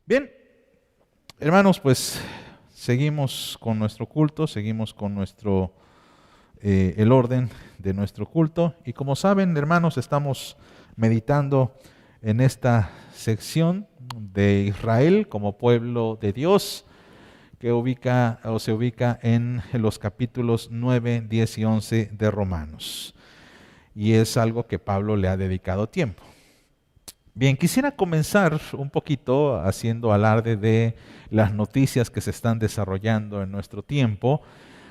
Bien, hermanos, pues seguimos con nuestro culto, seguimos con el orden de nuestro culto. Y como saben, hermanos, estamos meditando en esta sección de Israel como pueblo de Dios, que se ubica en los capítulos 9, 10 y 11 de Romanos. Y es algo que Pablo le ha dedicado tiempo. Bien, quisiera comenzar un poquito haciendo alarde de las noticias que se están desarrollando en nuestro tiempo,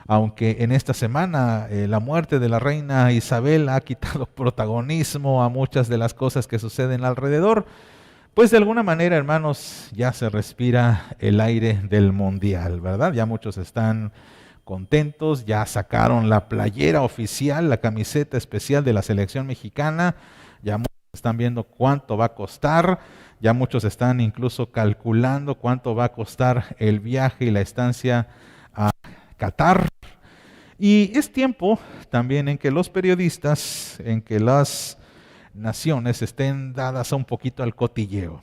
aunque en esta semana la muerte de la reina Isabel ha quitado protagonismo a muchas de las cosas que suceden alrededor, pues de alguna manera, hermanos, ya se respira el aire del mundial, ¿verdad? Ya muchos están contentos, ya sacaron la playera oficial, la camiseta especial de la selección mexicana, ya están viendo cuánto va a costar, ya muchos están incluso calculando cuánto va a costar el viaje y la estancia a Qatar. Y es tiempo también en que los periodistas, en que las naciones estén dadas a un poquito al cotilleo.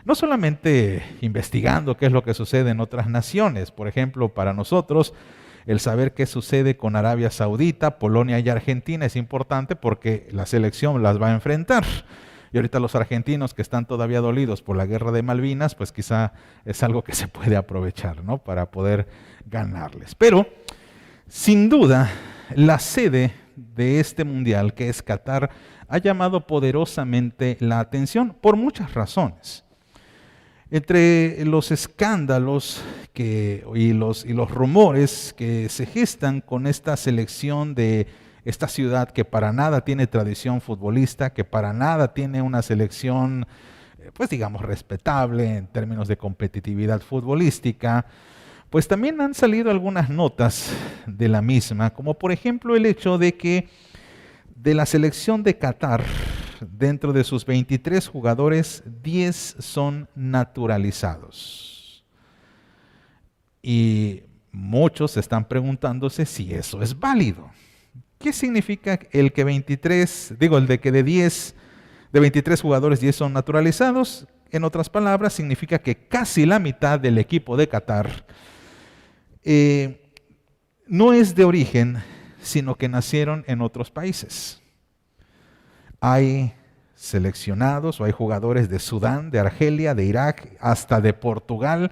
No solamente investigando qué es lo que sucede en otras naciones, por ejemplo, para nosotros, el saber qué sucede con Arabia Saudita, Polonia y Argentina es importante porque la selección las va a enfrentar. Y ahorita los argentinos que están todavía dolidos por la guerra de Malvinas, pues quizá es algo que se puede aprovechar, ¿no? Para poder ganarles. Pero, sin duda, la sede de este mundial, que es Qatar, ha llamado poderosamente la atención por muchas razones. Entre los escándalos y los rumores que se gestan con esta selección de esta ciudad que para nada tiene tradición futbolista, que para nada tiene una selección, pues digamos, respetable en términos de competitividad futbolística, pues también han salido algunas notas de la misma, como por ejemplo el hecho de que de la selección de Qatar, dentro de sus 23 jugadores, 10 son naturalizados. Y muchos están preguntándose si eso es válido. ¿Qué significa el que de 23 jugadores 10 son naturalizados? En otras palabras, significa que casi la mitad del equipo de Qatar no es de origen, sino que nacieron en otros países. Hay seleccionados o hay jugadores de Sudán, de Argelia, de Irak, hasta de Portugal,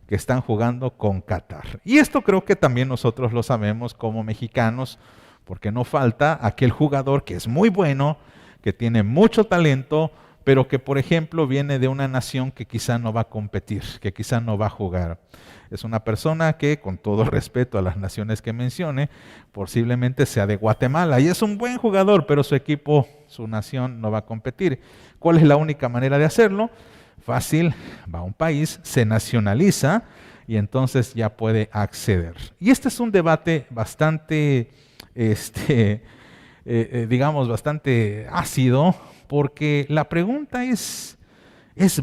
que están jugando con Qatar. Y esto creo que también nosotros lo sabemos como mexicanos, porque no falta aquel jugador que es muy bueno, que tiene mucho talento, pero que por ejemplo viene de una nación que quizá no va a competir, que quizá no va a jugar. Es una persona que, con todo respeto a las naciones que mencione, posiblemente sea de Guatemala y es un buen jugador, pero su equipo, su nación no va a competir. ¿Cuál es la única manera de hacerlo? Fácil, va a un país, se nacionaliza y entonces ya puede acceder. Y este es un debate bastante, digamos, bastante ácido, porque la pregunta ¿es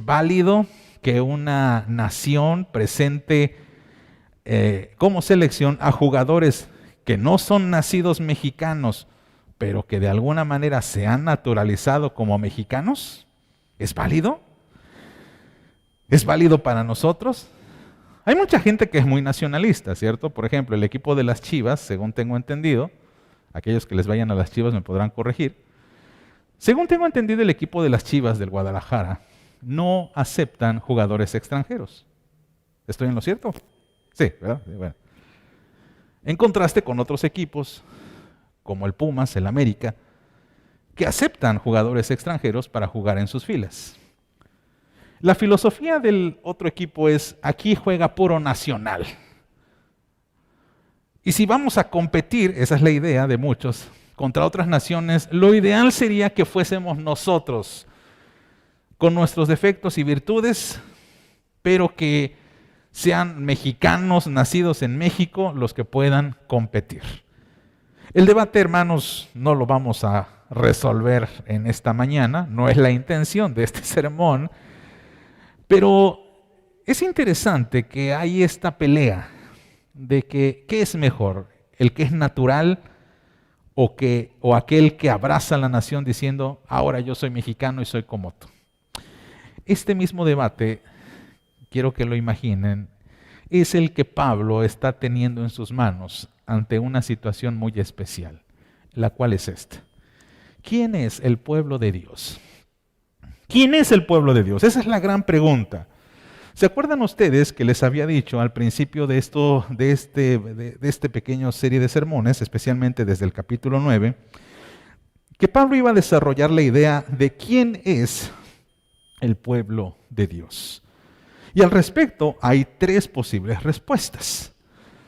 válido que una nación presente como selección a jugadores que no son nacidos mexicanos, pero que de alguna manera se han naturalizado como mexicanos? ¿Es válido? ¿Es válido para nosotros? Hay mucha gente que es muy nacionalista, ¿cierto? Por ejemplo, el equipo de las Chivas, según tengo entendido, aquellos que les vayan a las Chivas me podrán corregir, según tengo entendido, el equipo de las Chivas del Guadalajara no aceptan jugadores extranjeros. ¿Estoy en lo cierto? Sí, ¿verdad? Sí, bueno. En contraste con otros equipos, como el Pumas, el América, que aceptan jugadores extranjeros para jugar en sus filas. La filosofía del otro equipo es, aquí juega puro nacional. Y si vamos a competir, esa es la idea de muchos, contra otras naciones, lo ideal sería que fuésemos nosotros, con nuestros defectos y virtudes, pero que sean mexicanos nacidos en México los que puedan competir. El debate, hermanos, no lo vamos a resolver en esta mañana, no es la intención de este sermón, pero es interesante que hay esta pelea de que ¿qué es mejor? ¿El que es natural o aquel que abraza a la nación diciendo ahora yo soy mexicano y soy como tú? Este mismo debate quiero que lo imaginen, es el que Pablo está teniendo en sus manos ante una situación muy especial, la cual es esta. ¿Quién es el pueblo de Dios? ¿Quién es el pueblo de Dios? Esa es la gran pregunta. ¿Se acuerdan ustedes que les había dicho al principio de este pequeño serie de sermones, especialmente desde el capítulo 9, que Pablo iba a desarrollar la idea de quién es el pueblo de Dios? Y al respecto hay tres posibles respuestas.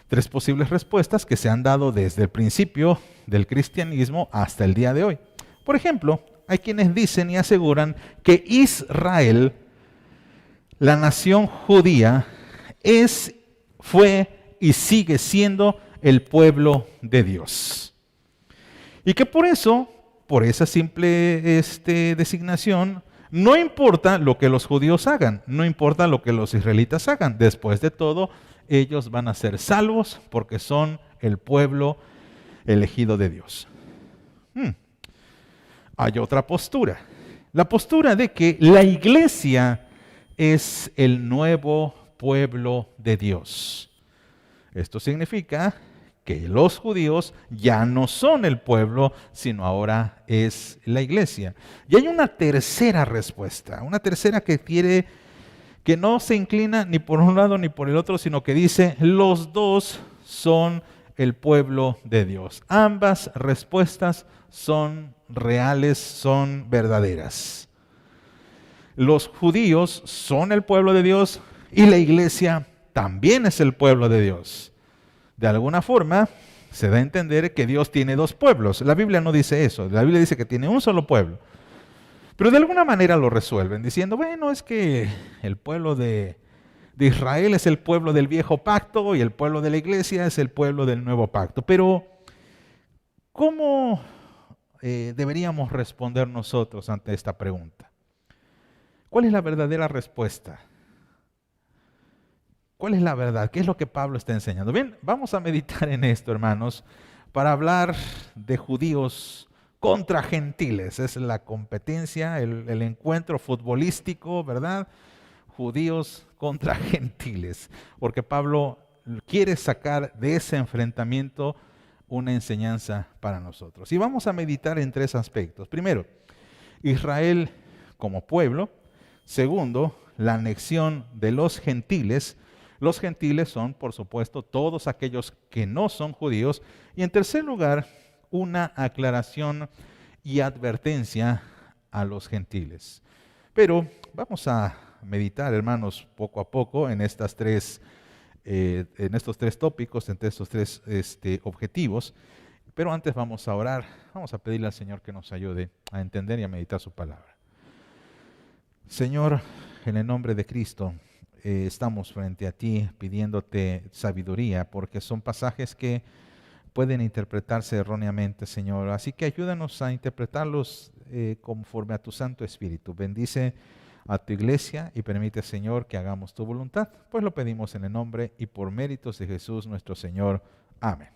Tres posibles respuestas que se han dado desde el principio del cristianismo hasta el día de hoy. Por ejemplo, hay quienes dicen y aseguran que Israel, la nación judía, fue y sigue siendo el pueblo de Dios. Y que por eso, por esa simple designación, no importa lo que los judíos hagan, no importa lo que los israelitas hagan. Después de todo, ellos van a ser salvos porque son el pueblo elegido de Dios. Hay otra postura. La postura de que la iglesia es el nuevo pueblo de Dios. Esto significa que los judíos ya no son el pueblo, sino ahora es la iglesia. Y hay una tercera respuesta, una tercera que no se inclina ni por un lado ni por el otro, sino que dice, los dos son el pueblo de Dios. Ambas respuestas son reales, son verdaderas. Los judíos son el pueblo de Dios y la iglesia también es el pueblo de Dios. De alguna forma se da a entender que Dios tiene dos pueblos. La Biblia no dice eso, la Biblia dice que tiene un solo pueblo. Pero de alguna manera lo resuelven diciendo, bueno, es que el pueblo de Israel es el pueblo del viejo pacto y el pueblo de la iglesia es el pueblo del nuevo pacto. Pero, ¿cómo deberíamos responder nosotros ante esta pregunta? ¿Cuál es la verdadera respuesta? ¿Cuál es la verdad? ¿Qué es lo que Pablo está enseñando? Bien, vamos a meditar en esto, hermanos, para hablar de judíos contra gentiles. Es la competencia, el encuentro futbolístico, ¿verdad? Judíos contra gentiles. Porque Pablo quiere sacar de ese enfrentamiento una enseñanza para nosotros. Y vamos a meditar en tres aspectos. Primero, Israel como pueblo. Segundo, la anexión de los gentiles. Los gentiles son, por supuesto, todos aquellos que no son judíos. Y en tercer lugar, una aclaración y advertencia a los gentiles. Pero vamos a meditar, hermanos, poco a poco en estos tres tópicos, en estos tres objetivos. Pero antes vamos a orar, vamos a pedirle al Señor que nos ayude a entender y a meditar su palabra. Señor, en el nombre de Cristo, estamos frente a ti pidiéndote sabiduría, porque son pasajes que pueden interpretarse erróneamente, Señor. Así que ayúdanos a interpretarlos conforme a tu Santo Espíritu. Bendice a tu iglesia y permite, Señor, que hagamos tu voluntad. Pues lo pedimos en el nombre y por méritos de Jesús nuestro Señor. Amén.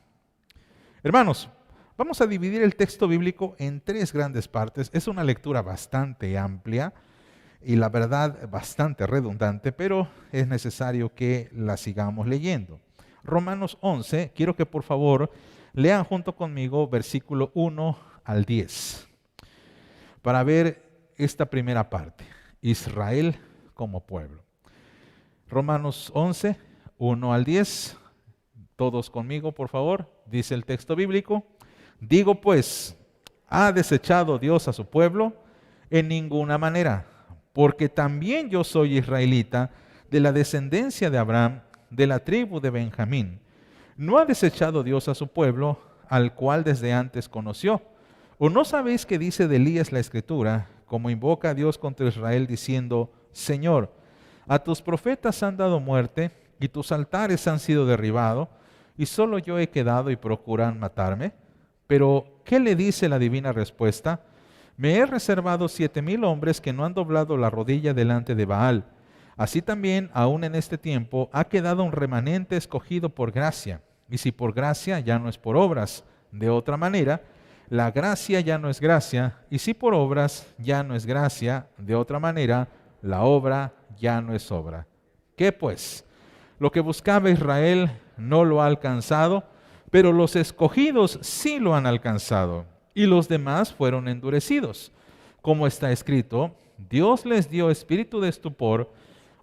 Hermanos, vamos a dividir el texto bíblico en tres grandes partes. Es una lectura bastante amplia y la verdad bastante redundante, pero es necesario que la sigamos leyendo. Romanos 11, quiero que por favor lean junto conmigo versículo 1 al 10 para ver esta primera parte, Israel como pueblo. Romanos 11, 1 al 10, todos conmigo por favor, dice el texto bíblico. Digo pues, ¿ha desechado Dios a su pueblo? En ninguna manera, porque también yo soy israelita, de la descendencia de Abraham, de la tribu de Benjamín. ¿No ha desechado Dios a su pueblo, al cual desde antes conoció? ¿O no sabéis que dice de Elías la Escritura, como invoca a Dios contra Israel, diciendo, Señor, a tus profetas han dado muerte, y tus altares han sido derribados, y solo yo he quedado y procuran matarme? Pero, ¿qué le dice la divina respuesta? Me he reservado 7,000 hombres que no han doblado la rodilla delante de Baal. Así también, aún en este tiempo, ha quedado un remanente escogido por gracia. Y si por gracia, ya no es por obras. De otra manera, la gracia ya no es gracia. Y si por obras, ya no es gracia. De otra manera, la obra ya no es obra. ¿Qué pues? Lo que buscaba Israel no lo ha alcanzado, pero los escogidos sí lo han alcanzado, y los demás fueron endurecidos. Como está escrito, Dios les dio espíritu de estupor,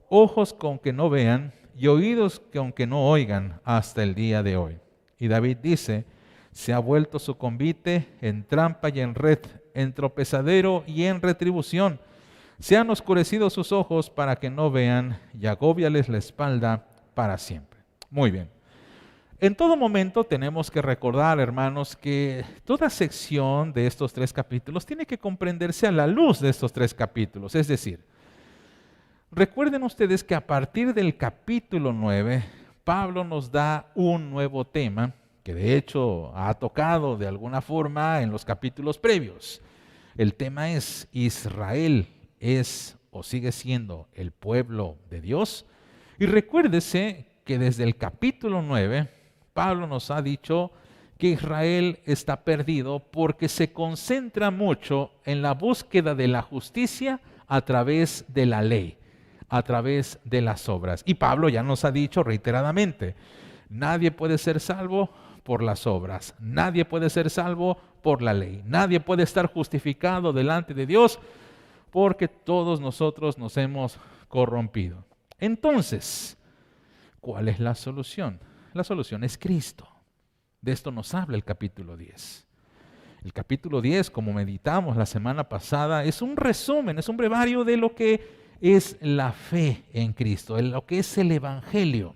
ojos con que no vean y oídos con que no oigan hasta el día de hoy. Y David dice, se ha vuelto su convite en trampa y en red, en tropezadero y en retribución. Se han oscurecido sus ojos para que no vean y agóbiales la espalda para siempre. Muy bien. En todo momento tenemos que recordar, hermanos, que toda sección de estos 3 capítulos tiene que comprenderse a la luz de estos 3 capítulos. Es decir, recuerden ustedes que a partir del capítulo 9, Pablo nos da un nuevo tema que de hecho ha tocado de alguna forma en los capítulos previos. El tema es: ¿Israel es o sigue siendo el pueblo de Dios? Y recuérdese que desde el capítulo 9, Pablo nos ha dicho que Israel está perdido porque se concentra mucho en la búsqueda de la justicia a través de la ley, a través de las obras. Y Pablo ya nos ha dicho reiteradamente, nadie puede ser salvo por las obras, nadie puede ser salvo por la ley, nadie puede estar justificado delante de Dios porque todos nosotros nos hemos corrompido. Entonces, ¿cuál es la solución? La solución es Cristo. De esto nos habla el capítulo 10. El capítulo 10, como meditamos la semana pasada, es un resumen, es un brevario de lo que es la fe en Cristo, de lo que es el Evangelio.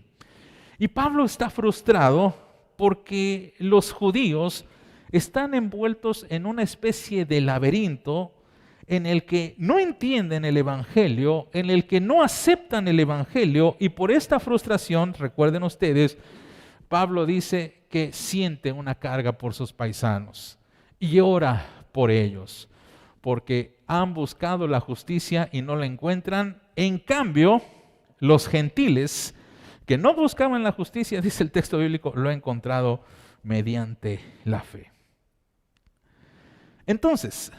Y Pablo está frustrado porque los judíos están envueltos en una especie de laberinto en el que no entienden el Evangelio, en el que no aceptan el Evangelio, y por esta frustración, recuerden ustedes, Pablo dice que siente una carga por sus paisanos y ora por ellos, porque han buscado la justicia y no la encuentran. En cambio, los gentiles que no buscaban la justicia, dice el texto bíblico, lo han encontrado mediante la fe. Entonces,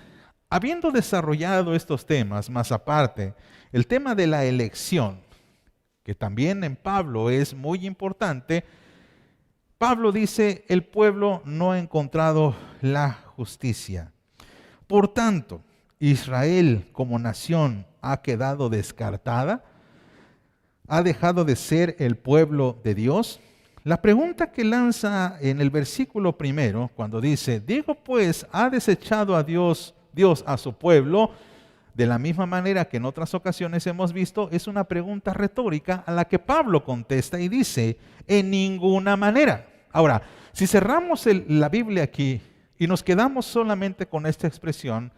habiendo desarrollado estos temas, más aparte, el tema de la elección, que también en Pablo es muy importante, Pablo dice, el pueblo no ha encontrado la justicia. Por tanto, Israel como nación ha quedado descartada, ha dejado de ser el pueblo de Dios. La pregunta que lanza en el versículo 1, cuando dice, digo pues, ¿ha desechado a Dios a su pueblo? De la misma manera que en otras ocasiones hemos visto, es una pregunta retórica a la que Pablo contesta y dice, en ninguna manera. Ahora, si cerramos la Biblia aquí y nos quedamos solamente con esta expresión,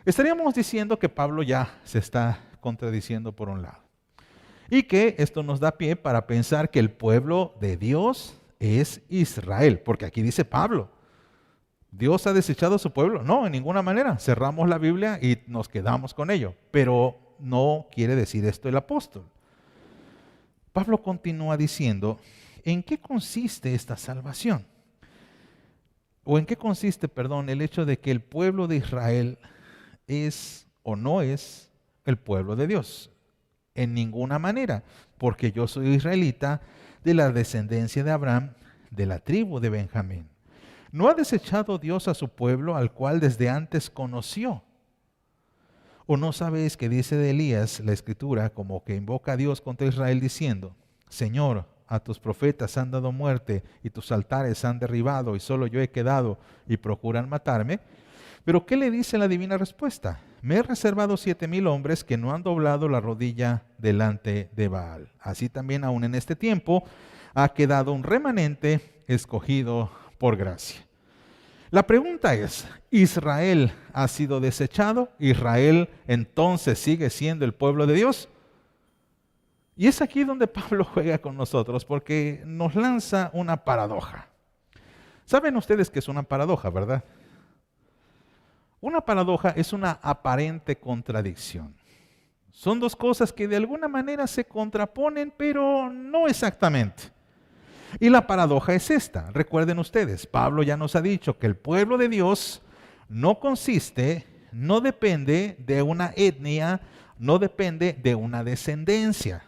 estaríamos diciendo que Pablo ya se está contradiciendo por un lado. Y que esto nos da pie para pensar que el pueblo de Dios es Israel, porque aquí dice Pablo, ¿Dios ha desechado a su pueblo? No, en ninguna manera. Cerramos la Biblia y nos quedamos con ello, pero no quiere decir esto el apóstol. Pablo continúa diciendo, ¿en qué consiste esta salvación? ¿O en qué consiste, el hecho de que el pueblo de Israel es o no es el pueblo de Dios? En ninguna manera, porque yo soy israelita de la descendencia de Abraham, de la tribu de Benjamín. ¿No ha desechado Dios a su pueblo al cual desde antes conoció? ¿O no sabéis que dice de Elías la Escritura como que invoca a Dios contra Israel diciendo, Señor, a tus profetas han dado muerte y tus altares han derribado y solo yo he quedado y procuran matarme? Pero ¿qué le dice la divina respuesta? Me he reservado 7,000 hombres que no han doblado la rodilla delante de Baal. Así también aún en este tiempo ha quedado un remanente escogido por gracia. La pregunta es, ¿Israel ha sido desechado? ¿Israel entonces sigue siendo el pueblo de Dios? Y es aquí donde Pablo juega con nosotros porque nos lanza una paradoja. Saben ustedes que es una paradoja, ¿verdad? Una paradoja es una aparente contradicción. Son dos cosas que de alguna manera se contraponen, pero no exactamente. Y la paradoja es esta. Recuerden ustedes, Pablo ya nos ha dicho que el pueblo de Dios no depende de una etnia, no depende de una descendencia.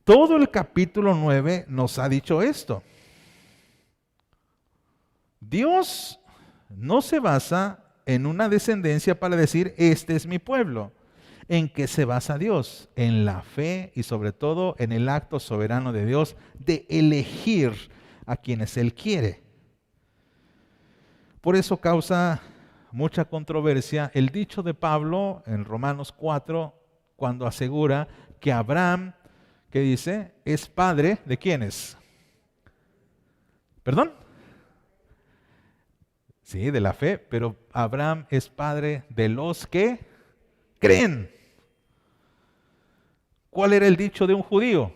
Todo el capítulo 9 nos ha dicho esto. Dios no se basa en una descendencia para decir, este es mi pueblo. ¿En qué se basa Dios? En la fe y sobre todo en el acto soberano de Dios de elegir a quienes Él quiere. Por eso causa mucha controversia el dicho de Pablo en Romanos 4, cuando asegura que Abraham, ¿qué dice? Es padre de ¿quiénes? ¿Perdón? Sí, de la fe, pero Abraham es padre de los que creen. ¿Cuál era el dicho de un judío?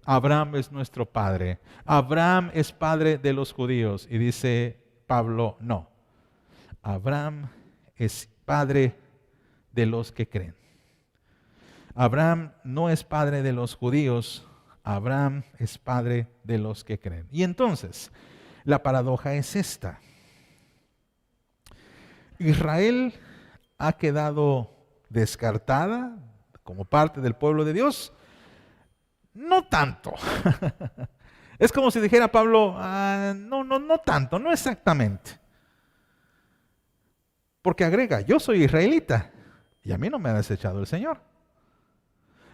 Abraham es nuestro padre. Abraham es padre de los judíos. Y dice Pablo, no. Abraham es padre de los que creen. Abraham no es padre de los judíos. Abraham es padre de los que creen. Y entonces, la paradoja es esta. Israel ha quedado descartada como parte del pueblo de Dios. No tanto. Es como si dijera Pablo, no tanto, no exactamente. Porque agrega, yo soy israelita y a mí no me ha desechado el Señor.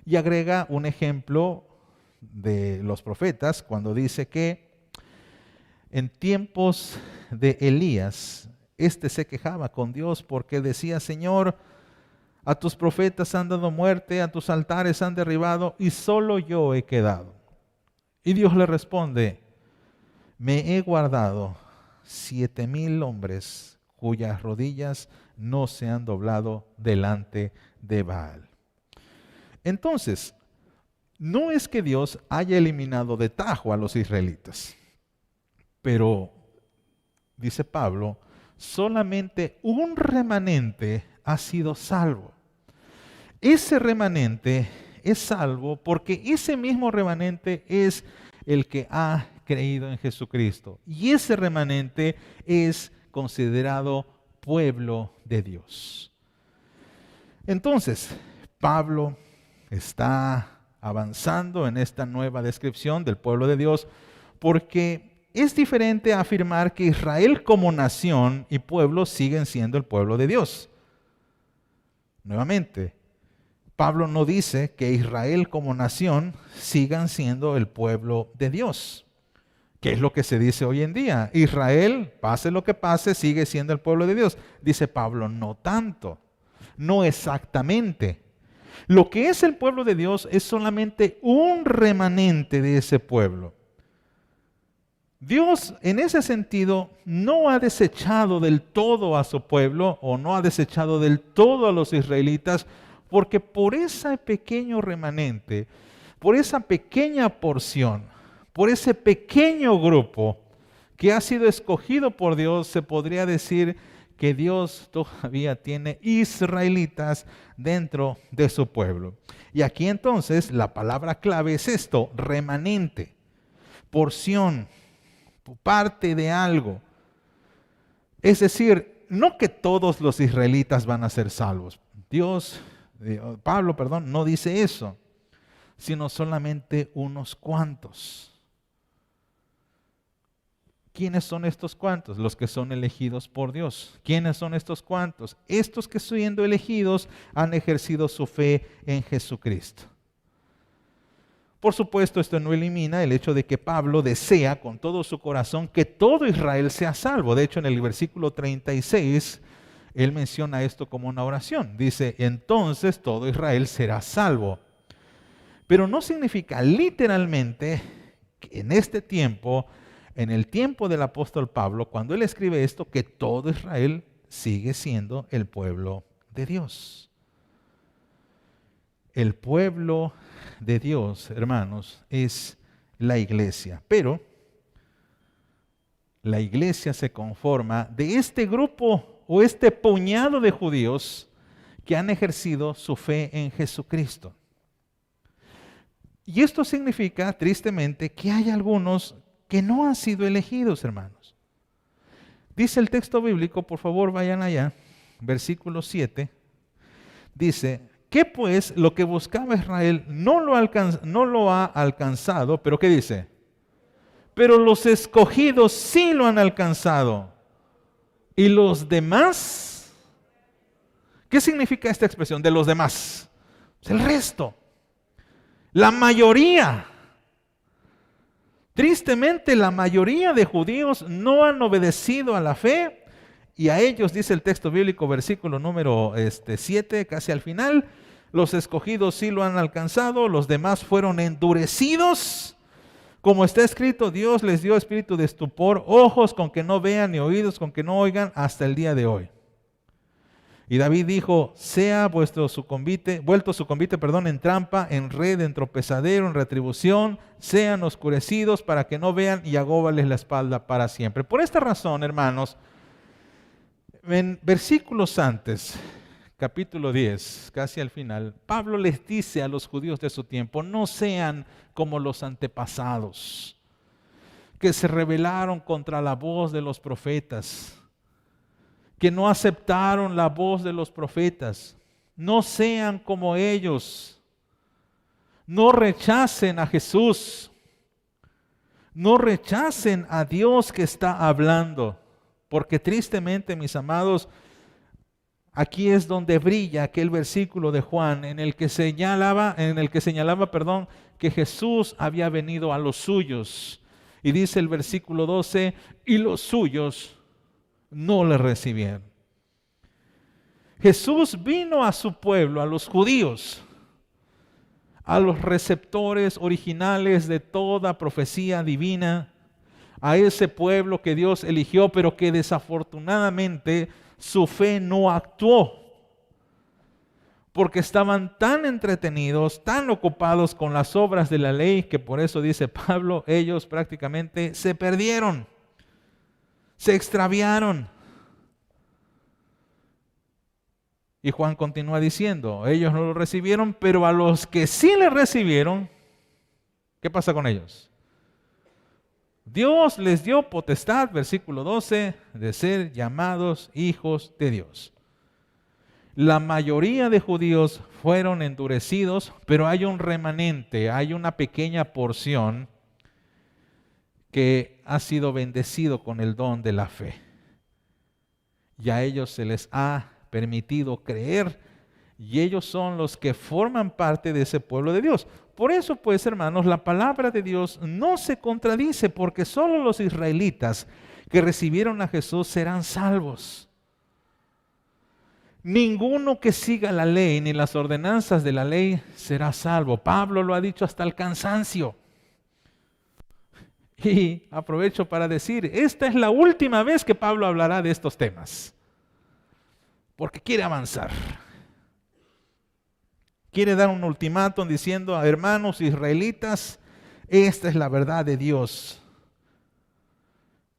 Y agrega un ejemplo de los profetas cuando dice que en tiempos de Elías, se quejaba con Dios porque decía, Señor, a tus profetas han dado muerte, a tus altares han derribado y solo yo he quedado. Y Dios le responde, me he guardado 7,000 hombres cuyas rodillas no se han doblado delante de Baal. Entonces, no es que Dios haya eliminado de tajo a los israelitas, pero, dice Pablo, solamente un remanente ha sido salvo. Ese remanente es salvo porque ese mismo remanente es el que ha creído en Jesucristo. Y ese remanente es considerado pueblo de Dios. Entonces, Pablo está avanzando en esta nueva descripción del pueblo de Dios porque es diferente a afirmar que Israel como nación y pueblo siguen siendo el pueblo de Dios. Nuevamente, Pablo no dice que Israel como nación sigan siendo el pueblo de Dios. ¿Qué es lo que se dice hoy en día? Israel, pase lo que pase, sigue siendo el pueblo de Dios. Dice Pablo, no tanto, no exactamente. Lo que es el pueblo de Dios es solamente un remanente de ese pueblo. Dios en ese sentido no ha desechado del todo a su pueblo o no ha desechado del todo a los israelitas porque por ese pequeño remanente, por esa pequeña porción, por ese pequeño grupo que ha sido escogido por Dios, se podría decir que Dios todavía tiene israelitas dentro de su pueblo. Y aquí entonces la palabra clave es esto, remanente, porción, parte de algo. Es decir, no que todos los israelitas van a ser salvos. Pablo, no dice eso, sino solamente unos cuantos. ¿Quiénes son estos cuantos? Los que son elegidos por Dios. ¿Quiénes son estos cuantos? Estos que siendo elegidos han ejercido su fe en Jesucristo. Por supuesto, esto no elimina el hecho de que Pablo desea con todo su corazón que todo Israel sea salvo. De hecho, en el versículo 36, él menciona esto como una oración. Dice, entonces todo Israel será salvo. Pero no significa literalmente que en este tiempo, en el tiempo del apóstol Pablo, cuando él escribe esto, que todo Israel sigue siendo el pueblo de Dios. El pueblo de Dios, hermanos, es la iglesia. Pero la iglesia se conforma de este grupo o este puñado de judíos que han ejercido su fe en Jesucristo. Y esto significa, tristemente, que hay algunos que no han sido elegidos, hermanos. Dice el texto bíblico, por favor vayan allá, versículo 7, dice que pues lo que buscaba Israel no lo ha alcanzado, pero ¿qué dice? Pero los escogidos sí lo han alcanzado. ¿Y los demás? ¿Qué significa esta expresión de los demás? Es el resto. La mayoría. Tristemente, la mayoría de judíos no han obedecido a la fe, y a ellos, dice el texto bíblico, versículo número 7, casi al final, los escogidos sí lo han alcanzado, los demás fueron endurecidos. Como está escrito, Dios les dio espíritu de estupor, ojos con que no vean y oídos con que no oigan hasta el día de hoy. Y David dijo, sea vuelto su convite, en trampa, en red, en tropezadero, en retribución, sean oscurecidos para que no vean y agóbales la espalda para siempre. Por esta razón, hermanos, en versículos antes, capítulo 10, casi al final, Pablo les dice a los judíos de su tiempo, no sean como los antepasados, que se rebelaron contra la voz de los profetas, que no aceptaron la voz de los profetas. No sean como ellos. No rechacen a Jesús. No rechacen a Dios que está hablando. Porque tristemente, mis amados, aquí es donde brilla aquel versículo de Juan en el que señalaba, que Jesús había venido a los suyos. Y dice el versículo 12, y los suyos no le recibieron. Jesús vino a su pueblo, a los judíos, a los receptores originales de toda profecía divina, a ese pueblo que Dios eligió, pero que desafortunadamente su fe no actuó, porque estaban tan entretenidos, tan ocupados con las obras de la ley, que por eso dice Pablo, ellos prácticamente se perdieron. Se extraviaron. Y Juan continúa diciendo, ellos no lo recibieron, pero a los que sí le recibieron, ¿qué pasa con ellos? Dios les dio potestad, versículo 12, de ser llamados hijos de Dios. La mayoría de judíos fueron endurecidos, pero hay un remanente, hay una pequeña porción que ha sido bendecido con el don de la fe. Y a ellos se les ha permitido creer, y ellos son los que forman parte de ese pueblo de Dios. Por eso, pues, hermanos, la palabra de Dios no se contradice, porque solo los israelitas que recibieron a Jesús serán salvos. Ninguno que siga la ley ni las ordenanzas de la ley será salvo. Pablo lo ha dicho hasta el cansancio. Y aprovecho para decir, esta es la última vez que Pablo hablará de estos temas, porque quiere avanzar. Quiere dar un ultimátum diciendo a hermanos israelitas, esta es la verdad de Dios.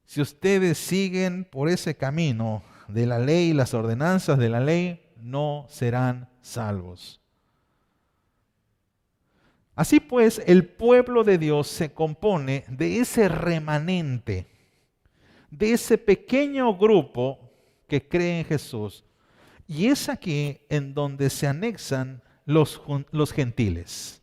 Si ustedes siguen por ese camino de la ley y las ordenanzas de la ley, no serán salvos. Así pues, el pueblo de Dios se compone de ese remanente, de ese pequeño grupo que cree en Jesús. Y es aquí en donde se anexan los gentiles.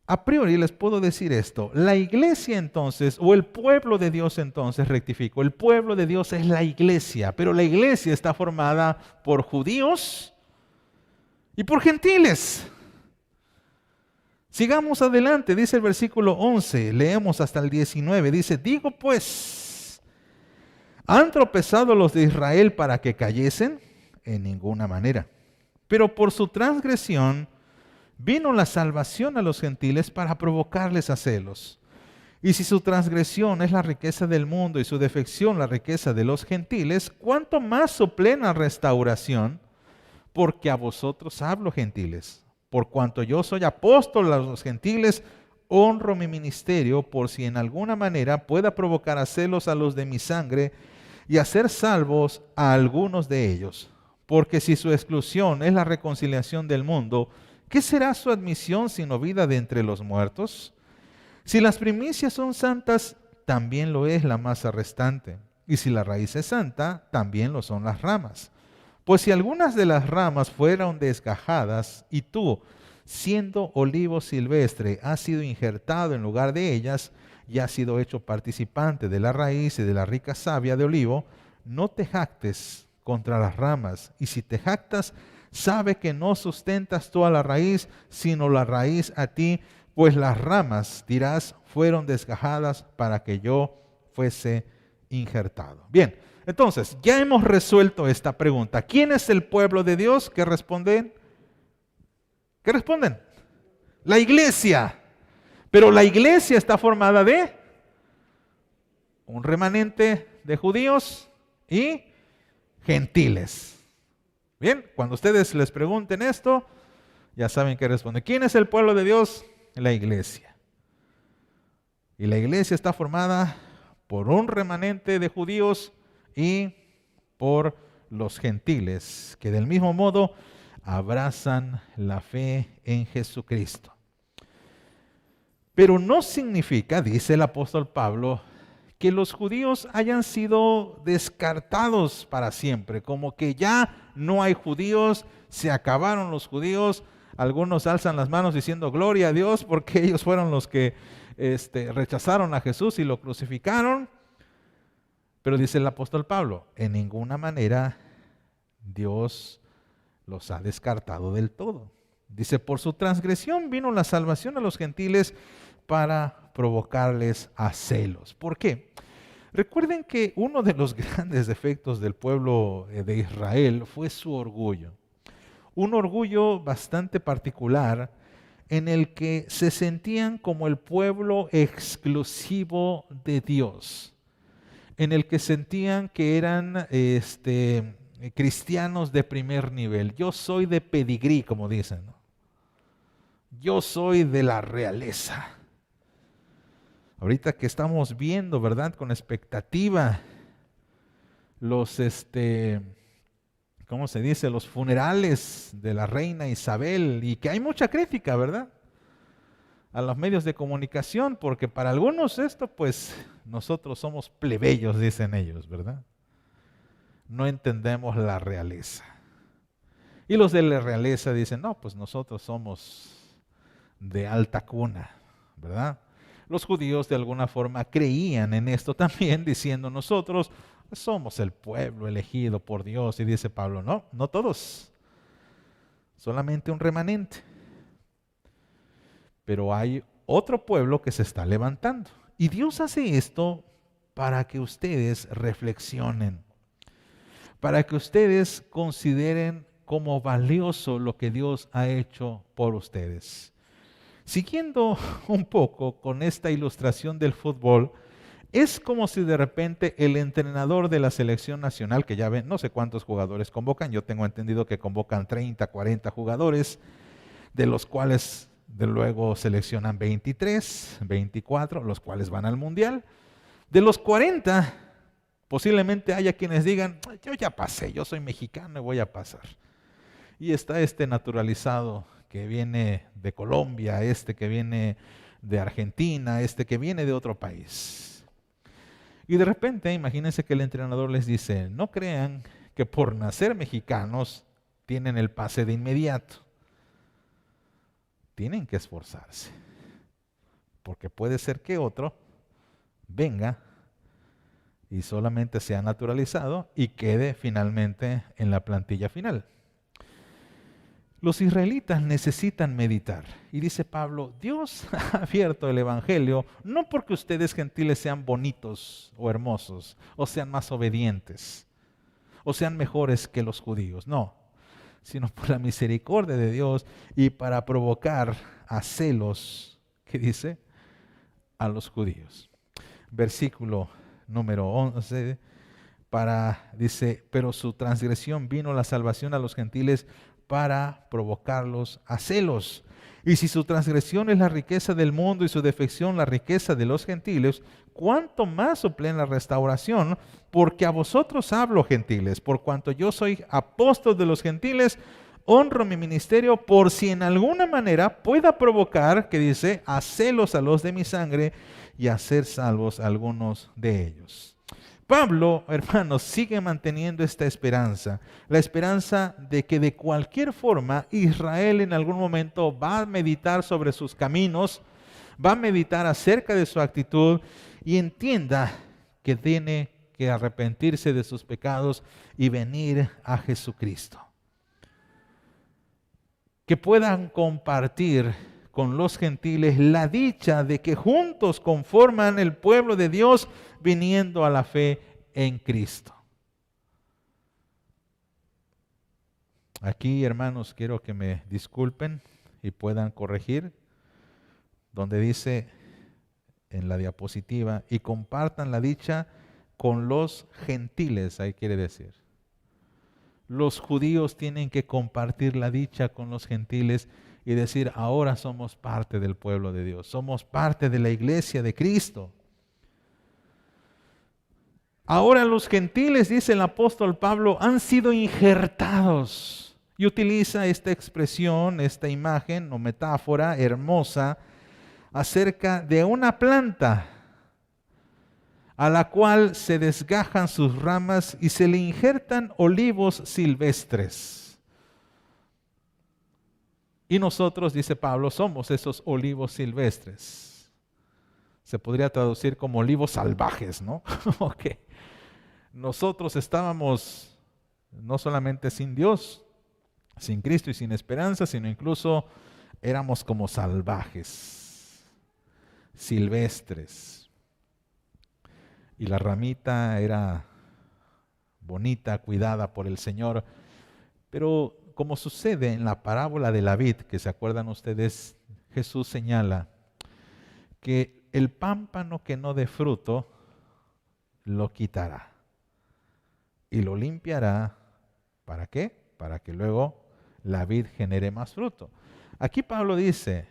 A priori les puedo decir esto, la iglesia entonces, o el pueblo de Dios entonces, rectifico, el pueblo de Dios es la iglesia, pero la iglesia está formada por judíos y por gentiles. Sigamos adelante, dice el versículo 11, leemos hasta el 19, dice, digo pues, ¿han tropezado los de Israel para que cayesen? En ninguna manera. Pero por su transgresión vino la salvación a los gentiles para provocarles a celos. Y si su transgresión es la riqueza del mundo y su defección la riqueza de los gentiles, ¿cuánto más su plena restauración? Porque a vosotros hablo, gentiles. Por cuanto yo soy apóstol a los gentiles, honro mi ministerio por si en alguna manera pueda provocar a celos a los de mi sangre y hacer salvos a algunos de ellos. Porque si su exclusión es la reconciliación del mundo, ¿qué será su admisión sino vida de entre los muertos? Si las primicias son santas, también lo es la masa restante. Y si la raíz es santa, también lo son las ramas. Pues si algunas de las ramas fueron desgajadas y tú, siendo olivo silvestre, has sido injertado en lugar de ellas y has sido hecho participante de la raíz y de la rica savia de olivo, no te jactes contra las ramas. Y si te jactas, sabe que no sustentas tú a la raíz, sino la raíz a ti, pues las ramas, dirás, fueron desgajadas para que yo fuese injertado. Bien, entonces, ya hemos resuelto esta pregunta. ¿Quién es el pueblo de Dios? ¿Qué responden? ¿Qué responden? La iglesia. Pero la iglesia está formada de un remanente de judíos y gentiles. Bien, cuando ustedes les pregunten esto, ya saben qué responden. ¿Quién es el pueblo de Dios? La iglesia. Y la iglesia está formada por un remanente de judíos y por los gentiles, que del mismo modo abrazan la fe en Jesucristo. Pero no significa, dice el apóstol Pablo, que los judíos hayan sido descartados para siempre, como que ya no hay judíos, se acabaron los judíos. Algunos alzan las manos diciendo gloria a Dios porque ellos fueron los que rechazaron a Jesús y lo crucificaron. Pero dice el apóstol Pablo, en ninguna manera Dios los ha descartado del todo. Dice, por su transgresión vino la salvación a los gentiles para provocarles a celos. ¿Por qué? Recuerden que uno de los grandes defectos del pueblo de Israel fue su orgullo. Un orgullo bastante particular en el que se sentían como el pueblo exclusivo de Dios, en el que sentían que eran cristianos de primer nivel. Yo soy de pedigrí, como dicen, ¿no? Yo soy de la realeza. Ahorita que estamos viendo, ¿verdad?, con expectativa los, ¿cómo se dice?, los funerales de la reina Isabel, y que hay mucha crítica, ¿verdad?, a los medios de comunicación, porque para algunos esto, pues, nosotros somos plebeyos, dicen ellos, ¿verdad? No entendemos la realeza. Y los de la realeza dicen, no, pues nosotros somos de alta cuna, ¿verdad? Los judíos de alguna forma creían en esto también, diciendo nosotros somos el pueblo elegido por Dios. Y dice Pablo, no, no todos, solamente un remanente. Pero hay otro pueblo que se está levantando. Y Dios hace esto para que ustedes reflexionen, para que ustedes consideren como valioso lo que Dios ha hecho por ustedes. Siguiendo un poco con esta ilustración del fútbol, es como si de repente el entrenador de la selección nacional, que ya ven, no sé cuántos jugadores convocan, yo tengo entendido que convocan 30, 40 jugadores, de los cuales de luego seleccionan 23, 24, los cuales van al mundial. De los 40, posiblemente haya quienes digan, yo ya pasé, yo soy mexicano y voy a pasar. Y está este naturalizado que viene de Colombia, este que viene de Argentina, este que viene de otro país. Y de repente, imagínense que el entrenador les dice, no crean que por nacer mexicanos tienen el pase de inmediato. Tienen que esforzarse, porque puede ser que otro venga y solamente sea naturalizado y quede finalmente en la plantilla final. Los israelitas necesitan meditar. Y dice Pablo, Dios ha abierto el evangelio no porque ustedes gentiles sean bonitos o hermosos, o sean más obedientes, o sean mejores que los judíos, no, sino por la misericordia de Dios y para provocar a celos, ¿qué dice? A los judíos. Versículo número 11, dice, pero su transgresión vino la salvación a los gentiles para provocarlos a celos. Y si su transgresión es la riqueza del mundo y su defección la riqueza de los gentiles, ¿cuánto más su plena restauración? Porque a vosotros hablo, gentiles, por cuanto yo soy apóstol de los gentiles, honro mi ministerio por si en alguna manera pueda provocar, que dice, a celos a los de mi sangre y a ser salvos algunos de ellos. Pablo, hermanos, sigue manteniendo esta esperanza, la esperanza de que de cualquier forma Israel en algún momento va a meditar sobre sus caminos, va a meditar acerca de su actitud y entienda que tiene que arrepentirse de sus pecados y venir a Jesucristo. Que puedan compartir con los gentiles la dicha de que juntos conforman el pueblo de Dios viniendo a la fe en Cristo. Aquí, hermanos, quiero que me disculpen y puedan corregir, donde dice en la diapositiva, y compartan la dicha con los gentiles, ahí quiere decir. Los judíos tienen que compartir la dicha con los gentiles y decir, ahora somos parte del pueblo de Dios, somos parte de la iglesia de Cristo. Ahora los gentiles, dice el apóstol Pablo, han sido injertados. Y utiliza esta expresión, esta imagen o metáfora hermosa acerca de una planta a la cual se desgajan sus ramas y se le injertan olivos silvestres. Y nosotros, dice Pablo, somos esos olivos silvestres. Se podría traducir como olivos salvajes, ¿no? Okay. Nosotros estábamos no solamente sin Dios, sin Cristo y sin esperanza, sino incluso éramos como salvajes, silvestres. Y la ramita era bonita, cuidada por el Señor. Pero como sucede en la parábola de la vid, que se acuerdan ustedes, Jesús señala que el pámpano que no dé fruto, lo quitará. Y lo limpiará, ¿para qué? Para que luego la vid genere más fruto. Aquí Pablo dice,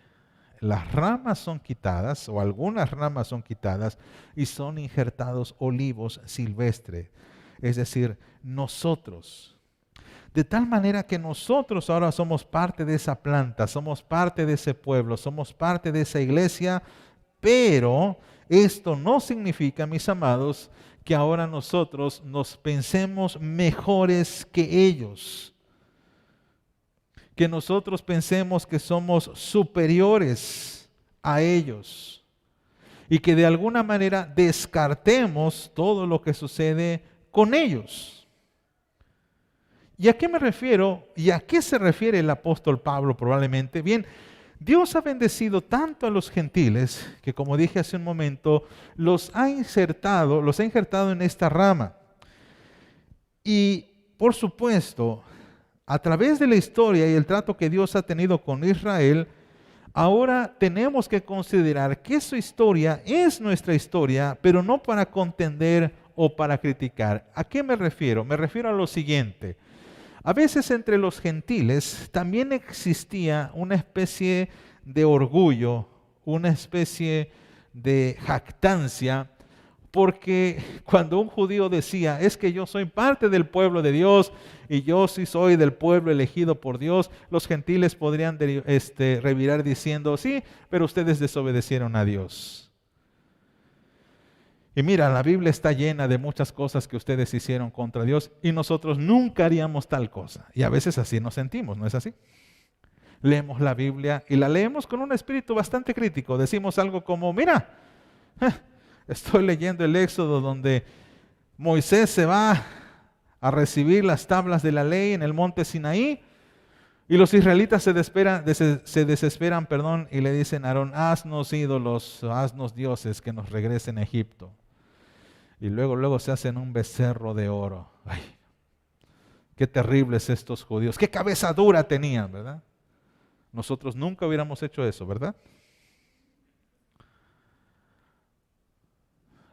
las ramas son quitadas, o algunas ramas son quitadas, y son injertados olivos silvestres. Es decir, nosotros. De tal manera que nosotros ahora somos parte de esa planta, somos parte de ese pueblo, somos parte de esa iglesia, pero esto no significa, mis amados, que ahora nosotros nos pensemos mejores que ellos. Que nosotros pensemos que somos superiores a ellos. Y que de alguna manera descartemos todo lo que sucede con ellos. ¿Y a qué me refiero? ¿Y a qué se refiere el apóstol Pablo probablemente? Bien, Dios ha bendecido tanto a los gentiles que, como dije hace un momento, los ha injertado en esta rama. Y, por supuesto, a través de la historia y el trato que Dios ha tenido con Israel, ahora tenemos que considerar que su historia es nuestra historia, pero no para contender o para criticar. ¿A qué me refiero? Me refiero a lo siguiente. A veces entre los gentiles también existía una especie de orgullo, una especie de jactancia, porque cuando un judío decía, es que yo soy parte del pueblo de Dios y yo sí soy del pueblo elegido por Dios, los gentiles podrían revirar diciendo, sí, pero ustedes desobedecieron a Dios. Y mira, la Biblia está llena de muchas cosas que ustedes hicieron contra Dios y nosotros nunca haríamos tal cosa. Y a veces así nos sentimos, ¿no es así? Leemos la Biblia y la leemos con un espíritu bastante crítico. Decimos algo como, mira, estoy leyendo el Éxodo donde Moisés se va a recibir las tablas de la ley en el monte Sinaí y los israelitas se desesperan, y le dicen a Aarón, haznos ídolos, haznos dioses que nos regresen a Egipto. Y luego se hacen un becerro de oro. Ay, qué terribles estos judíos, qué cabeza dura tenían, ¿verdad? Nosotros nunca hubiéramos hecho eso, ¿verdad?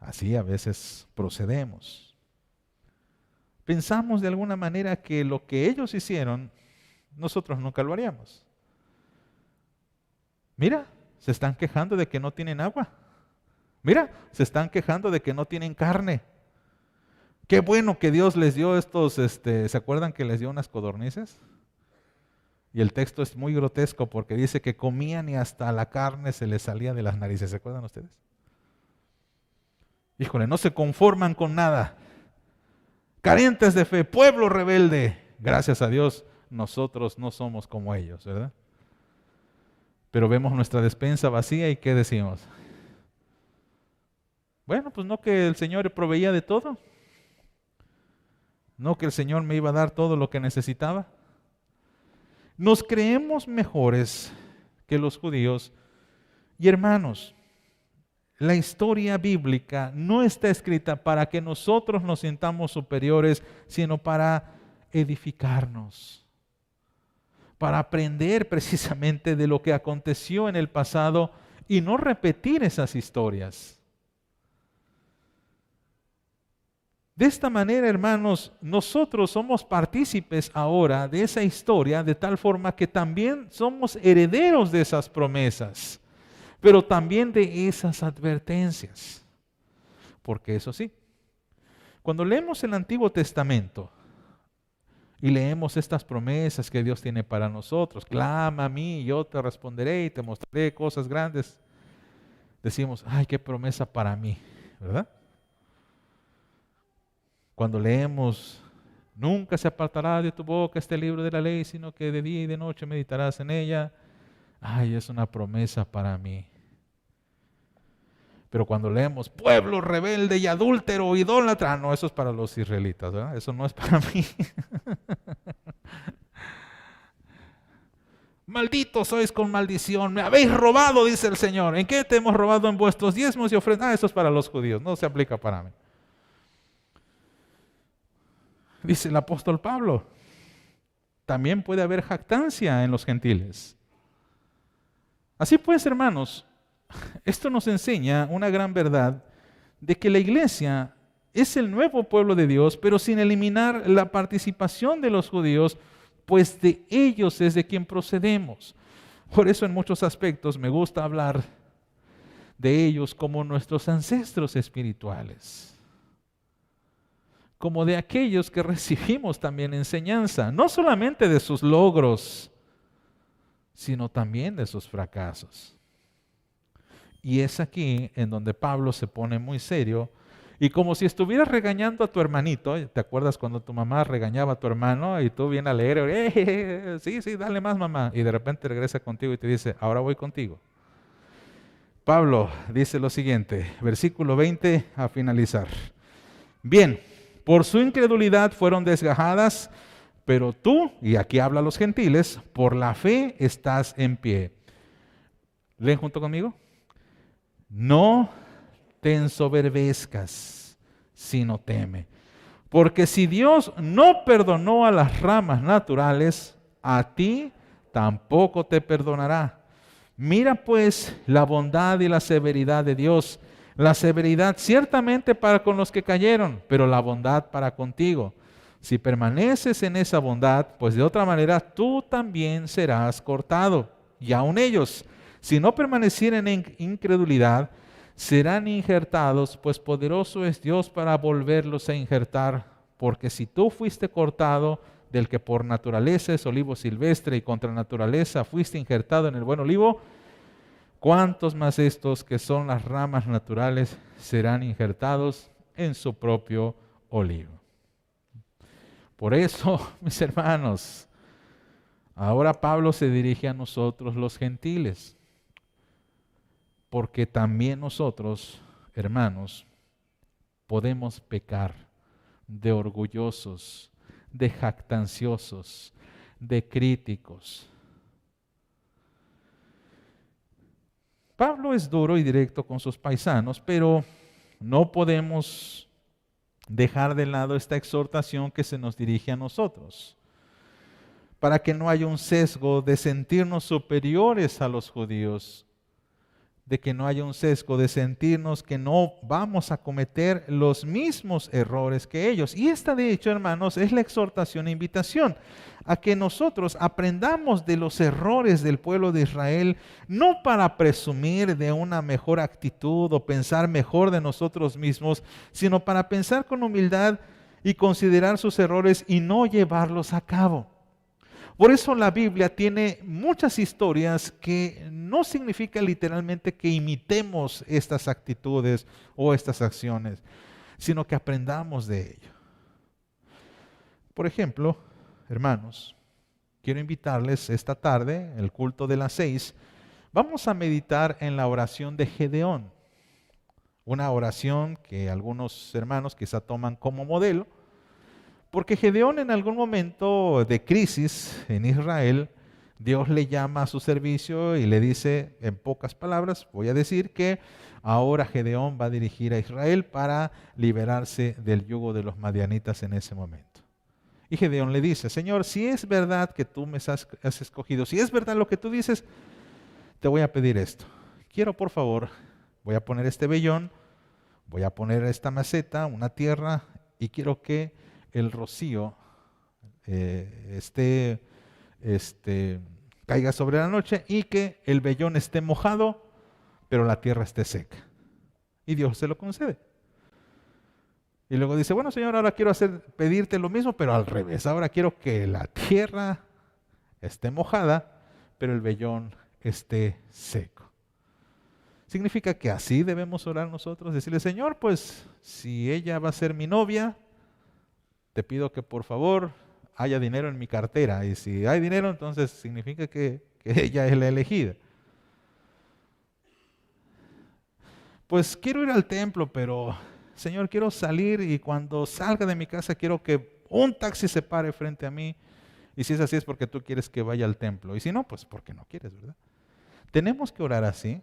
Así a veces procedemos. Pensamos de alguna manera que lo que ellos hicieron, nosotros nunca lo haríamos. Mira, se están quejando de que no tienen agua. Mira, se están quejando de que no tienen carne. Qué bueno que Dios les dio estos, ¿se acuerdan que les dio unas codornices? Y el texto es muy grotesco porque dice que comían y hasta la carne se les salía de las narices. ¿Se acuerdan ustedes? Híjole, no se conforman con nada. Carentes de fe, pueblo rebelde. Gracias a Dios, nosotros no somos como ellos, ¿verdad? Pero vemos nuestra despensa vacía y ¿qué decimos? Bueno, pues no que el Señor proveía de todo. No que el Señor me iba a dar todo lo que necesitaba. Nos creemos mejores que los judíos. Y hermanos, la historia bíblica no está escrita para que nosotros nos sintamos superiores, sino para edificarnos, para aprender precisamente de lo que aconteció en el pasado y no repetir esas historias. De esta manera, hermanos, nosotros somos partícipes ahora de esa historia, de tal forma que también somos herederos de esas promesas, pero también de esas advertencias. Porque eso sí, cuando leemos el Antiguo Testamento y leemos estas promesas que Dios tiene para nosotros, clama a mí y yo te responderé y te mostraré cosas grandes, decimos, ay, qué promesa para mí, ¿verdad? Cuando leemos, nunca se apartará de tu boca este libro de la ley, sino que de día y de noche meditarás en ella. Ay, es una promesa para mí. Pero cuando leemos, pueblo rebelde y adúltero, idólatra, no, eso es para los israelitas, ¿verdad? Eso no es para mí. Malditos sois con maldición, me habéis robado, dice el Señor. ¿En qué te hemos robado? En vuestros diezmos y ofrendas. Ah, eso es para los judíos, no se aplica para mí. Dice el apóstol Pablo, también puede haber jactancia en los gentiles. Así pues, hermanos, esto nos enseña una gran verdad de que la iglesia es el nuevo pueblo de Dios, pero sin eliminar la participación de los judíos, pues de ellos es de quien procedemos. Por eso en muchos aspectos me gusta hablar de ellos como nuestros ancestros espirituales, como de aquellos que recibimos también enseñanza, no solamente de sus logros, sino también de sus fracasos. Y es aquí en donde Pablo se pone muy serio y como si estuvieras regañando a tu hermanito. ¿Te acuerdas cuando tu mamá regañaba a tu hermano y tú bien alegre? Sí, dale más, mamá. Y de repente regresa contigo y te dice, ahora voy contigo. Pablo dice lo siguiente, versículo 20 a finalizar. Bien, por su incredulidad fueron desgajadas, pero tú, y aquí habla a los gentiles, por la fe estás en pie. ¿Leen junto conmigo? No te ensoberbezcas, sino teme. Porque si Dios no perdonó a las ramas naturales, a ti tampoco te perdonará. Mira pues la bondad y la severidad de Dios. La severidad ciertamente para con los que cayeron, pero la bondad para contigo. Si permaneces en esa bondad, pues de otra manera tú también serás cortado. Y aun ellos, si no permanecieren en incredulidad, serán injertados, pues poderoso es Dios para volverlos a injertar. Porque si tú fuiste cortado del que por naturaleza es olivo silvestre y contra naturaleza fuiste injertado en el buen olivo, ¿cuántos más estos que son las ramas naturales serán injertados en su propio olivo? Por eso, mis hermanos, ahora Pablo se dirige a nosotros los gentiles, porque también nosotros, hermanos, podemos pecar de orgullosos, de jactanciosos, de críticos. Pablo es duro y directo con sus paisanos, pero no podemos dejar de lado esta exhortación que se nos dirige a nosotros, para que no haya un sesgo de sentirnos superiores a los judíos, de que no haya un sesgo de sentirnos que no vamos a cometer los mismos errores que ellos. Y esta, de hecho, hermanos, es la exhortación e invitación a que nosotros aprendamos de los errores del pueblo de Israel, no para presumir de una mejor actitud o pensar mejor de nosotros mismos, sino para pensar con humildad y considerar sus errores y no llevarlos a cabo. Por eso la Biblia tiene muchas historias que no significa literalmente que imitemos estas actitudes o estas acciones, sino que aprendamos de ello. Por ejemplo, hermanos, quiero invitarles esta tarde, el culto de las 6, vamos a meditar en la oración de Gedeón. Una oración que algunos hermanos quizá toman como modelo, porque Gedeón en algún momento de crisis en Israel, Dios le llama a su servicio y le dice, en pocas palabras, voy a decir que ahora Gedeón va a dirigir a Israel para liberarse del yugo de los madianitas en ese momento. Y Gedeón le dice, Señor, si es verdad que tú me has escogido, si es verdad lo que tú dices, te voy a pedir esto. Quiero, por favor, voy a poner este vellón, voy a poner esta maceta, una tierra, y quiero que el rocío caiga sobre la noche y que el vellón esté mojado, pero la tierra esté seca. Y Dios se lo concede. Y luego dice, bueno, Señor, ahora quiero pedirte lo mismo, pero al revés. Ahora quiero que la tierra esté mojada, pero el vellón esté seco. Significa que así debemos orar nosotros, decirle, Señor, pues si ella va a ser mi novia, te pido que por favor haya dinero en mi cartera. Y si hay dinero, entonces significa que ella es la elegida. Pues quiero ir al templo, pero Señor, quiero salir y cuando salga de mi casa quiero que un taxi se pare frente a mí. Y si es así es porque tú quieres que vaya al templo. Y si no, pues porque no quieres, ¿verdad? Tenemos que orar así.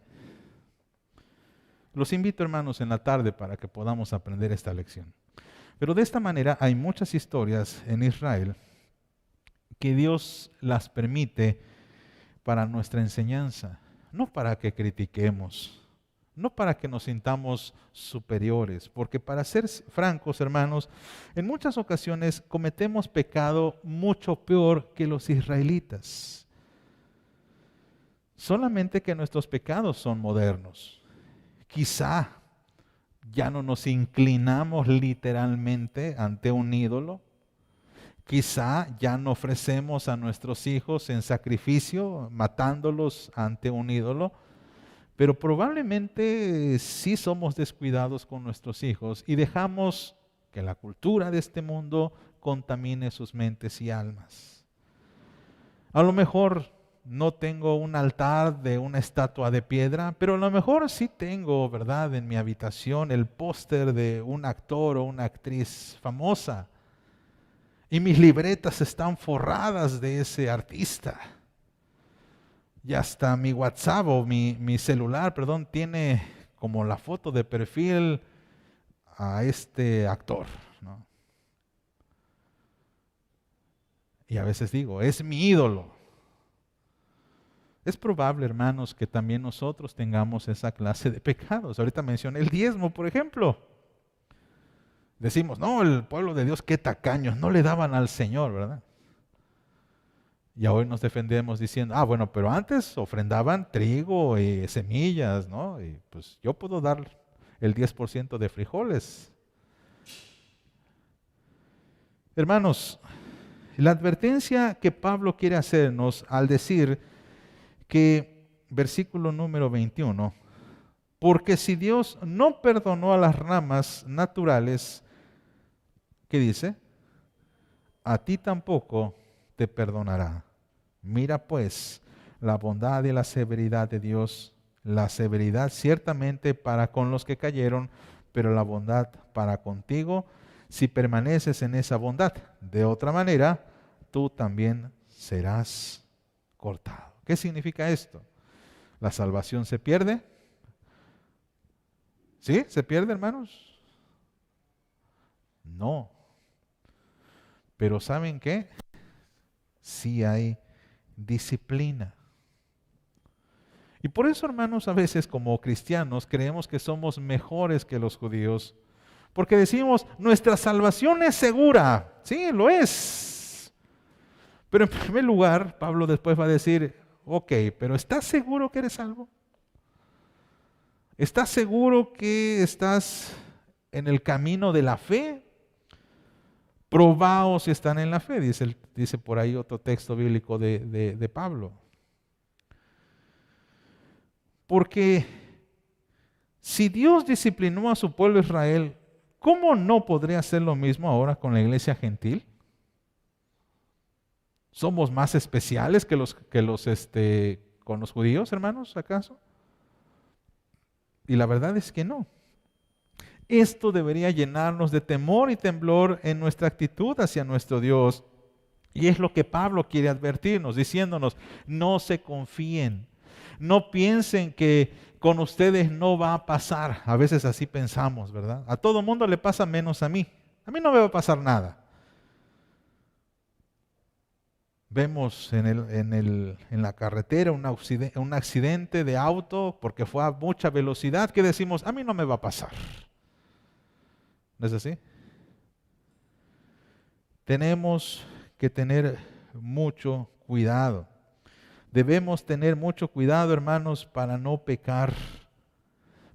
Los invito, hermanos, en la tarde para que podamos aprender esta lección. Pero de esta manera hay muchas historias en Israel que Dios las permite para nuestra enseñanza, no para que critiquemos, no para que nos sintamos superiores, porque para ser francos, hermanos, en muchas ocasiones cometemos pecado mucho peor que los israelitas. Solamente que nuestros pecados son modernos. Quizá ya no nos inclinamos literalmente ante un ídolo. Quizá ya no ofrecemos a nuestros hijos en sacrificio, matándolos ante un ídolo. Pero probablemente sí somos descuidados con nuestros hijos y dejamos que la cultura de este mundo contamine sus mentes y almas. A lo mejor no tengo un altar de una estatua de piedra, pero a lo mejor sí tengo, ¿verdad?, en mi habitación el póster de un actor o una actriz famosa. Y mis libretas están forradas de ese artista. Y hasta mi WhatsApp o mi celular, tiene como la foto de perfil a este actor, ¿no? Y a veces digo, es mi ídolo. Es probable, hermanos, que también nosotros tengamos esa clase de pecados. Ahorita mencioné el diezmo, por ejemplo. Decimos, no, el pueblo de Dios, qué tacaños, no le daban al Señor, ¿verdad? Y hoy nos defendemos diciendo, bueno, pero antes ofrendaban trigo y semillas, ¿no? Y pues yo puedo dar el 10% de frijoles. Hermanos, la advertencia que Pablo quiere hacernos al decir que, versículo número 21, porque si Dios no perdonó a las ramas naturales, ¿qué dice? A ti tampoco te perdonará. Mira pues la bondad y la severidad de Dios, la severidad ciertamente para con los que cayeron, pero la bondad para contigo, si permaneces en esa bondad. De otra manera, tú también serás cortado. ¿Qué significa esto? ¿La salvación se pierde? ¿Sí? ¿Se pierde, hermanos? No. Pero ¿saben qué? Sí hay disciplina. Y por eso, hermanos, a veces como cristianos creemos que somos mejores que los judíos, porque decimos, nuestra salvación es segura. Sí, lo es. Pero en primer lugar, Pablo después va a decir, ok, pero ¿estás seguro que eres salvo? ¿Estás seguro que estás en el camino de la fe? Probaos si están en la fe, dice por ahí otro texto bíblico de Pablo. Porque si Dios disciplinó a su pueblo Israel, ¿cómo no podría hacer lo mismo ahora con la iglesia gentil? ¿Somos más especiales que con los judíos, hermanos, acaso? Y la verdad es que no. Esto debería llenarnos de temor y temblor en nuestra actitud hacia nuestro Dios. Y es lo que Pablo quiere advertirnos, diciéndonos, no se confíen, no piensen que con ustedes no va a pasar. A veces así pensamos, ¿verdad? A todo mundo le pasa menos a mí. A mí no me va a pasar nada. Vemos en la carretera un accidente de auto porque fue a mucha velocidad, que decimos, a mí no me va a pasar. ¿No es así? Tenemos que tener mucho cuidado. Debemos tener mucho cuidado, hermanos, para no pecar,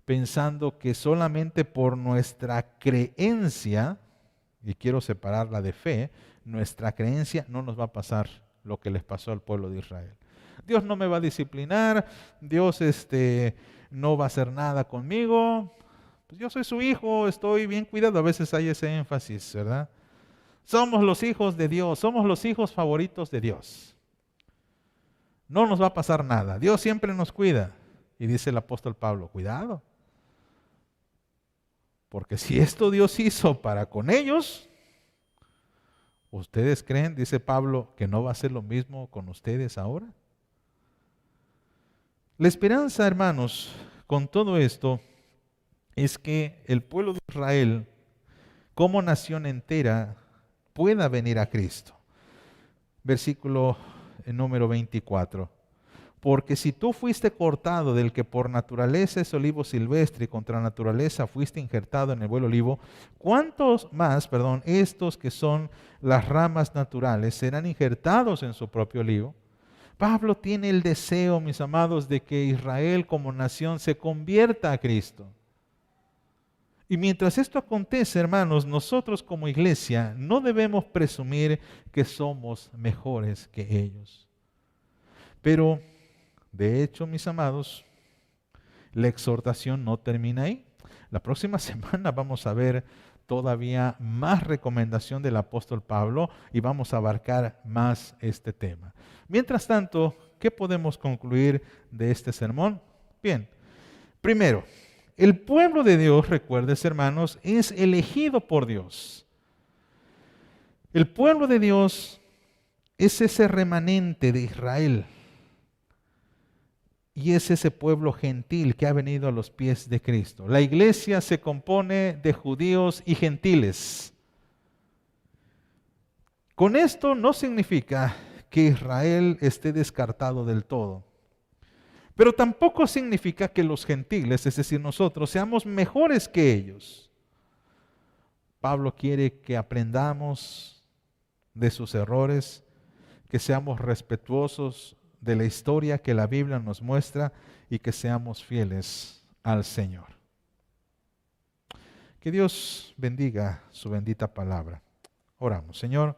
pensando que solamente por nuestra creencia, y quiero separarla de fe, nuestra creencia no nos va a pasar lo que les pasó al pueblo de Israel. Dios no me va a disciplinar, Dios no va a hacer nada conmigo, pues yo soy su hijo, estoy bien cuidado. A veces hay ese énfasis, ¿verdad? Somos los hijos de Dios, somos los hijos favoritos de Dios. No nos va a pasar nada, Dios siempre nos cuida. Y dice el apóstol Pablo, cuidado, porque si esto Dios hizo para con ellos, ¿ustedes creen, dice Pablo, que no va a ser lo mismo con ustedes ahora? La esperanza, hermanos, con todo esto, es que el pueblo de Israel, como nación entera, pueda venir a Cristo. Versículo número 24. Porque si tú fuiste cortado del que por naturaleza es olivo silvestre y contra naturaleza fuiste injertado en el buen olivo, ¿cuántos más, estos que son las ramas naturales serán injertados en su propio olivo? Pablo tiene el deseo, mis amados, de que Israel como nación se convierta a Cristo. Y mientras esto acontece, hermanos, nosotros como iglesia no debemos presumir que somos mejores que ellos. Pero, de hecho, mis amados, la exhortación no termina ahí. La próxima semana vamos a ver todavía más recomendación del apóstol Pablo y vamos a abarcar más este tema. Mientras tanto, ¿qué podemos concluir de este sermón? Bien, primero, el pueblo de Dios, recuerdes hermanos, es elegido por Dios. El pueblo de Dios es ese remanente de Israel. Y es ese pueblo gentil que ha venido a los pies de Cristo. La iglesia se compone de judíos y gentiles. Con esto no significa que Israel esté descartado del todo. Pero tampoco significa que los gentiles, es decir, nosotros, seamos mejores que ellos. Pablo quiere que aprendamos de sus errores, que seamos respetuosos de la historia que la Biblia nos muestra y que seamos fieles al Señor. Que Dios bendiga su bendita palabra. Oramos, Señor.